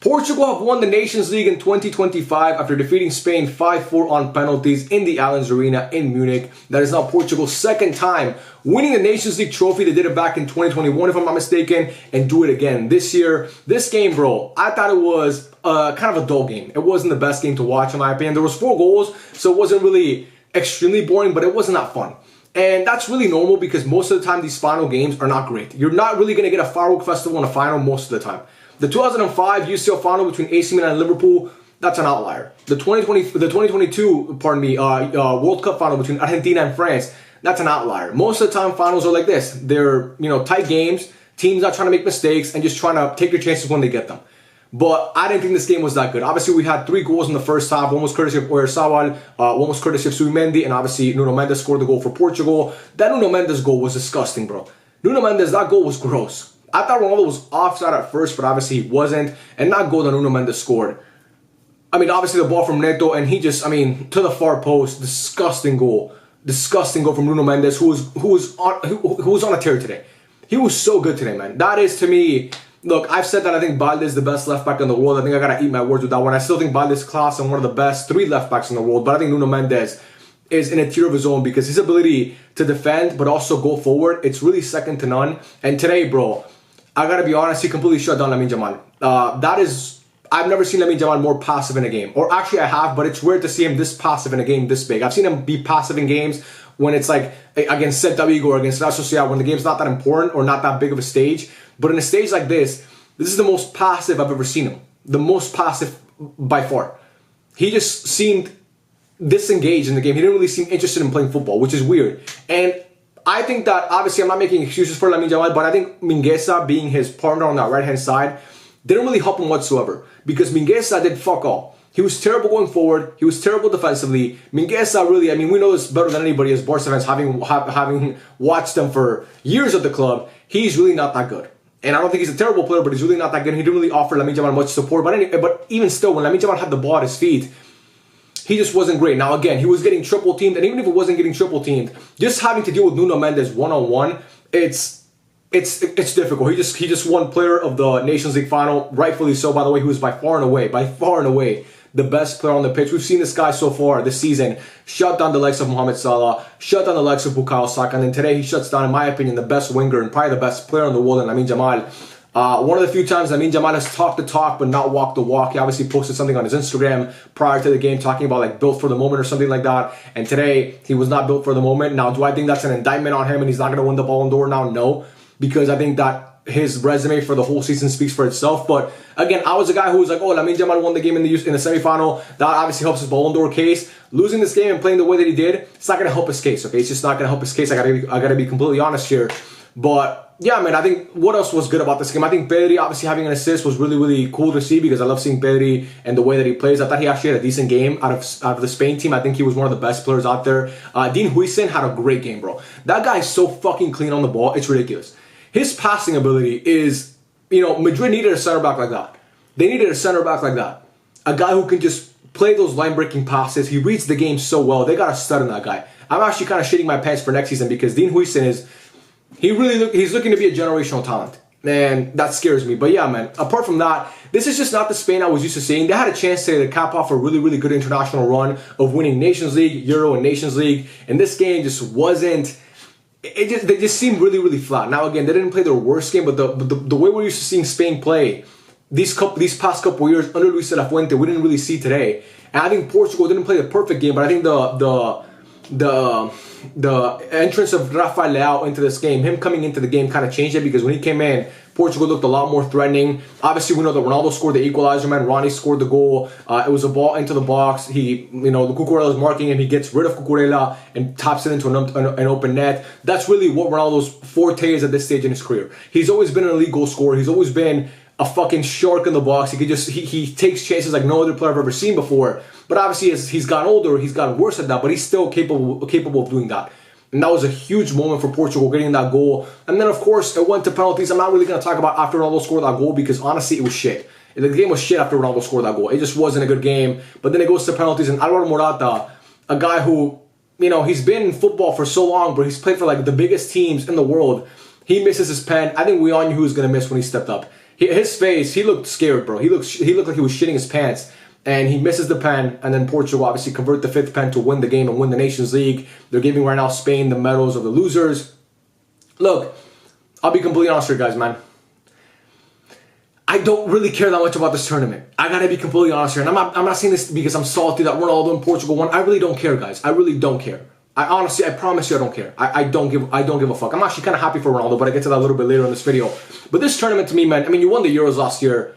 Portugal have won the Nations League in 2025 after defeating Spain 5-4 on penalties in the Allianz Arena in Munich. That is now Portugal's second time winning the Nations League trophy. They did it back in 2021, if I'm not mistaken, and do it again this year. This game, bro, I thought it was kind of a dull game. It wasn't the best game to watch, in my opinion. There was 4 goals, so it wasn't really extremely boring, but it wasn't that fun. And that's really normal because most of the time these final games are not great. You're not really going to get a firework festival in a final most of the time. The 2005 UCL final between AC Milan and Liverpool, that's an outlier. The 2022, World Cup final between Argentina and France, that's an outlier. Most of the time finals are like this. They're, tight games, teams not trying to make mistakes and just trying to take their chances when they get them. But I didn't think this game was that good. Obviously, we had 3 goals in the first half. One was courtesy of Oyarzabal, one was courtesy of Subimendi, and obviously Nuno Mendes scored the goal for Portugal. That Nuno Mendes goal was disgusting, bro. Nuno Mendes, that goal was gross. I thought Ronaldo was offside at first, but obviously he wasn't. And that goal that Nuno Mendes scored. I mean, obviously the ball from Neto, and he just, to the far post, disgusting goal. Disgusting goal from Nuno Mendes, who was on a tear today. He was so good today, man. That is, to me, look, I've said that I think Balde is the best left back in the world. I think I gotta eat my words with that one. I still think Balde is class and one of the best 3 left backs in the world, but I think Nuno Mendes is in a tier of his own because his ability to defend but also go forward, it's really second to none. And today, bro, I gotta be honest, he completely shut down Lamine Yamal. I've never seen Lamine Yamal more passive in a game. Or actually I have, but it's weird to see him this passive in a game this big. I've seen him be passive in games when it's like against Celta Vigo or against Real Sociedad, when the game's not that important or not that big of a stage. But in a stage like this is the most passive I've ever seen him. The most passive by far. He just seemed disengaged in the game. He didn't really seem interested in playing football, which is weird. And I think that, obviously, I'm not making excuses for Lamine Yamal, but I think Mingueza, being his partner on that right-hand side, didn't really help him whatsoever. Because Mingueza did fuck all. He was terrible going forward. He was terrible defensively. Mingueza really, we know this better than anybody as Barca fans, having watched them for years at the club. He's really not that good. And I don't think he's a terrible player, but he's really not that good. He didn't really offer Lamine Yamal much support. But even still, when Lamine Yamal had the ball at his feet, he just wasn't great. Now again, he was getting triple teamed, and even if it wasn't getting triple teamed, just having to deal with Nuno Mendes one-on-one, it's difficult. He just won Player of the Nations League final, rightfully so. By the way, he was by far and away the best player on the pitch. We've seen this guy so far this season shut down the likes of Mohamed Salah, shut down the likes of Bukayo Saka, and then today he shuts down, in my opinion, the best winger and probably the best player in the world, Lamine Yamal. One of the few times Lamine Yamal has talked the talk but not walked the walk. He obviously posted something on his Instagram prior to the game talking about like built for the moment or something like that. And today he was not built for the moment. Now, do I think that's an indictment on him and he's not going to win the Ballon d'Or now? No, because I think that his resume for the whole season speaks for itself. But again, I was a guy who was like, oh, Lamine Yamal won the game in the semifinal. That obviously helps his Ballon d'Or case. Losing this game and playing the way that he did, it's not going to help his case. Okay, it's just not going to help his case. I gotta be completely honest here. But yeah, man, I think what else was good about this game? I think Pedri obviously having an assist was really, really cool to see because I love seeing Pedri and the way that he plays. I thought he actually had a decent game out of the Spain team. I think he was one of the best players out there. Dean Huijsen had a great game, bro. That guy is so fucking clean on the ball. It's ridiculous. His passing ability is, Madrid needed a center back like that. They needed a center back like that. A guy who can just play those line-breaking passes. He reads the game so well. They got a stud in that guy. I'm actually kind of shitting my pants for next season because Dean Huijsen he's looking to be a generational talent. And that scares me. But yeah, man, apart from that, this is just not the Spain I was used to seeing. They had a chance today to cap off a really, really good international run of winning Nations League, Euro, and Nations League. And this game just wasn't... They just seemed really, really flat. Now, again, they didn't play their worst game, but the way we're used to seeing Spain play these past couple of years under Luis de la Fuente, we didn't really see today. And I think Portugal didn't play the perfect game, but I think the entrance of Rafael Leao into this game, him coming into the game kind of changed it because when he came in, Portugal looked a lot more threatening. Obviously, we know that Ronaldo scored the equalizer, man. Ronnie scored the goal. It was a ball into the box. The Cucurella is marking him. He gets rid of Cucurella and taps it into an open net. That's really what Ronaldo's forte is at this stage in his career. He's always been an elite goal scorer. He's always been a fucking shark in the box. He takes chances like no other player I've ever seen before. But obviously, as he's gotten older, he's gotten worse at that. But he's still capable of doing that. And that was a huge moment for Portugal getting that goal. And then, of course, it went to penalties. I'm not really going to talk about after Ronaldo scored that goal because, honestly, it was shit. The game was shit after Ronaldo scored that goal. It just wasn't a good game. But then it goes to penalties. And Alvaro Morata, a guy who, he's been in football for so long, but he's played for, like, the biggest teams in the world. He misses his pen. I think we all knew who was going to miss when he stepped up. his face, he looked scared, bro. He looked like he was shitting his pants. And he misses the pen, and then Portugal obviously convert the 5th pen to win the game and win the Nations League. They're giving right now Spain the medals of the losers. Look, I'll be completely honest here, guys, man. I don't really care that much about this tournament. I gotta be completely honest here. And I'm not saying this because I'm salty that Ronaldo and Portugal won. I really don't care, guys. I really don't care. I promise you I don't care. I don't give a fuck. I'm actually kind of happy for Ronaldo, but I get to that a little bit later in this video. But this tournament to me, man, I mean, you won the Euros last year.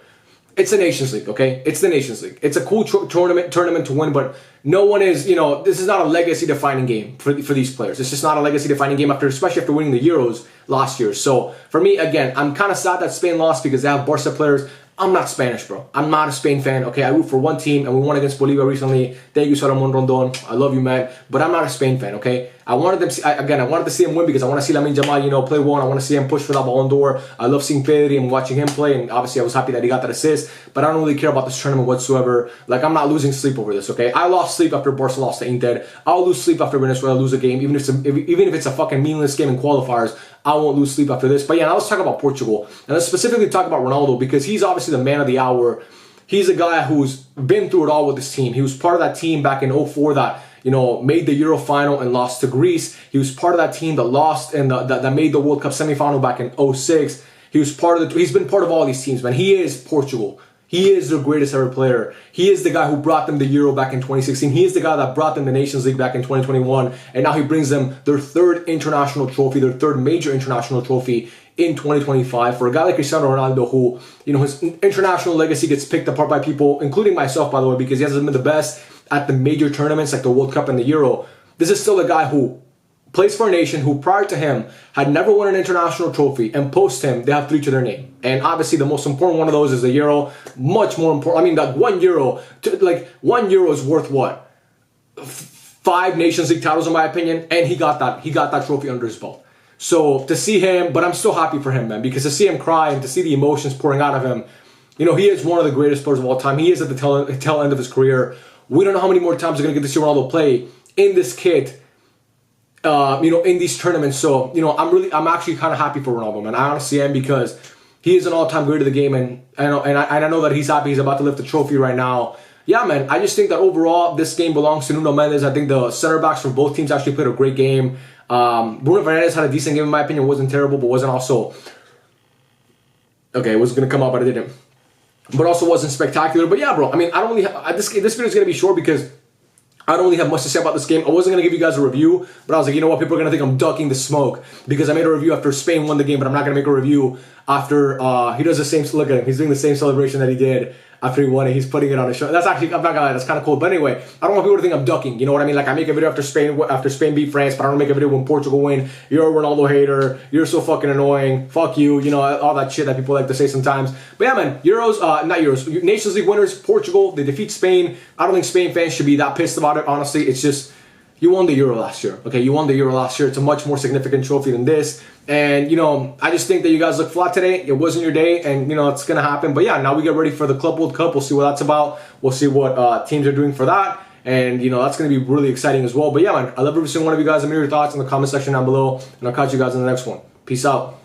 It's the Nations League, okay? It's the Nations League. It's a cool tournament to win, but no one is, this is not a legacy-defining game for these players. It's just not a legacy-defining game, especially after winning the Euros last year. So, for me, again, I'm kind of sad that Spain lost because they have Barca players. I'm not Spanish, bro. I'm not a Spain fan, okay? I root for one team, and we won against Bolivia recently. Thank you, Salomon Rondon. I love you, man. But I'm not a Spain fan, okay? I wanted to see him win because I want to see Lamine Yamal, play one. I want to see him push for that Ballon d'Or. I love seeing Pedri and watching him play, and obviously I was happy that he got that assist. But I don't really care about this tournament whatsoever. Like, I'm not losing sleep over this, okay? I lost sleep after Barca lost to Inter. I'll lose sleep after Venezuela lose a game, even if it's a fucking meaningless game in qualifiers. I won't lose sleep after this. But yeah, now let's talk about Portugal. And let's specifically talk about Ronaldo because he's obviously the man of the hour. He's a guy who's been through it all with his team. He was part of that team back in 2004 that, made the Euro final and lost to Greece. He was part of that team that lost and that made the World Cup semifinal back in 2006. He's been part of all these teams, man. He is Portugal. He is their greatest ever player. He is the guy who brought them the Euro back in 2016. He is the guy that brought them the Nations League back in 2021. And now he brings them their 3rd international trophy, their 3rd major international trophy in 2025. For a guy like Cristiano Ronaldo who, his international legacy gets picked apart by people, including myself, by the way, because he hasn't been the best at the major tournaments like the World Cup and the Euro. This is still a guy who plays for a nation who prior to him had never won an international trophy, and post him they have 3 to their name. And obviously the most important one of those is the Euro. Much more important. I mean, that 1 Euro, 1 Euro is worth what? 5 Nations League titles in my opinion, and he got that trophy under his belt. So to see him, but I'm still happy for him, man, because to see him cry and to see the emotions pouring out of him, he is one of the greatest players of all time. He is at the tail end of his career. We don't know how many more times we're gonna get to see Ronaldo play in this kit. In these tournaments. So, I'm actually kind of happy for Ronaldo, man. I honestly am because he is an all-time great of the game, and I know that he's happy he's about to lift the trophy right now. Yeah, man, I just think that overall this game belongs to Nuno Mendes. I think the center backs for both teams actually played a great game. Bruno Fernandes had a decent game in my opinion. It wasn't terrible, but wasn't also... Okay, it was going to come out, but I didn't. But also wasn't spectacular. But yeah, bro, I mean, I don't really have... This video is going to be short because I don't really have much to say about this game. I wasn't going to give you guys a review, but I was like, you know what? People are going to think I'm ducking the smoke because I made a review after Spain won the game, but I'm not going to make a review after he does the same... Look at him. He's doing the same celebration that he did after he won it. He's putting it on his show. That's actually... I'm not going to lie. That's kind of cool. But anyway, I don't want people to think I'm ducking. You know what I mean? Like, I make a video after Spain beat France, but I don't make a video when Portugal win. You're a Ronaldo hater. You're so fucking annoying. Fuck you. All that shit that people like to say sometimes. But yeah, man. Nations League winners, Portugal. They defeat Spain. I don't think Spain fans should be that pissed about it, honestly. It's just... You won the Euro last year, okay? You won the Euro last year. It's a much more significant trophy than this. And, I just think that you guys look flat today. It wasn't your day, and, it's going to happen. But, yeah, now we get ready for the Club World Cup. We'll see what that's about. We'll see what teams are doing for that. And, that's going to be really exciting as well. But, yeah, man, I love every single one of you guys. Let me know your thoughts in the comment section down below. And I'll catch you guys in the next one. Peace out.